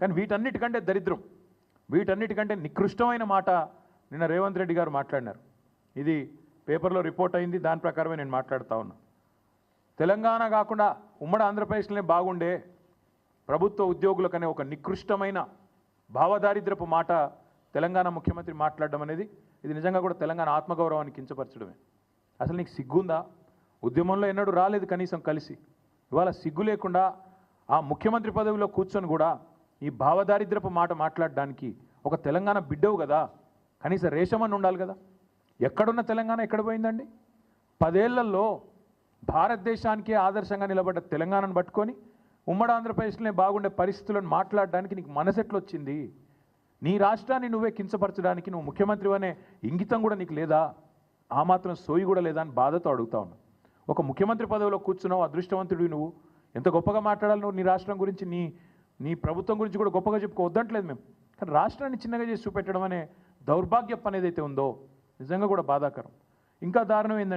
కానీ వీటన్నిటికంటే దరిద్రం, వీటన్నిటికంటే నికృష్టమైన మాట నిన్న రేవంత్ రెడ్డి గారు మాట్లాడినారు. ఇది పేపర్లో రిపోర్ట్ అయింది, దాని ప్రకారమే నేను మాట్లాడుతూ ఉన్నా. తెలంగాణ కాకుండా ఉమ్మడి ఆంధ్రప్రదేశ్లోనే బాగుండే ప్రభుత్వ ఉద్యోగులకనే ఒక నికృష్టమైన భావదారిద్రపు మాట తెలంగాణ ముఖ్యమంత్రి మాట్లాడడం అనేది ఇది నిజంగా కూడా తెలంగాణ ఆత్మగౌరవాన్ని కించపరచడమే. అసలు నీకు సిగ్గుందా? ఉద్యమంలో ఎన్నడూ రాలేదు కనీసం కలిసి, ఇవాళ సిగ్గు లేకుండా ఆ ముఖ్యమంత్రి పదవిలో కూర్చొని కూడా ఈ భావదారిద్రపు మాట మాట్లాడడానికి ఒక తెలంగాణ బిడ్డవు కదా, కనీసం రేషమని ఉండాలి కదా. ఎక్కడున్న తెలంగాణ ఎక్కడ పోయిందండి? 10 ఏళ్లలో భారతదేశానికే ఆదర్శంగా నిలబడ్డ తెలంగాణను పట్టుకొని ఉమ్మడి ఆంధ్రప్రదేశ్లోనే బాగుండే పరిస్థితులను మాట్లాడడానికి నీకు మనసెట్లు వచ్చింది? నీ రాష్ట్రాన్ని నువ్వే కించపరచడానికి నువ్వు ముఖ్యమంత్రి అనే ఇంగితం కూడా నీకు లేదా? ఆ మాత్రం సోయి కూడా లేదా అని బాధతో అడుగుతా ఉన్నా. ఒక ముఖ్యమంత్రి పదవిలో కూర్చున్నావు, అదృష్టవంతుడివి నువ్వు. ఎంత గొప్పగా మాట్లాడాలి నువ్వు నీ రాష్ట్రం గురించి, నీ ప్రభుత్వం గురించి కూడా గొప్పగా చెప్పుకోవద్దంటలేదు మేము. కానీ రాష్ట్రాన్ని చిన్నగా చేసి చూపెట్టడం అనే దౌర్భాగ్యం అనేది అయితే ఉందో నిజంగా కూడా బాధాకరం. ఇంకా దారుణం ఏంటంటే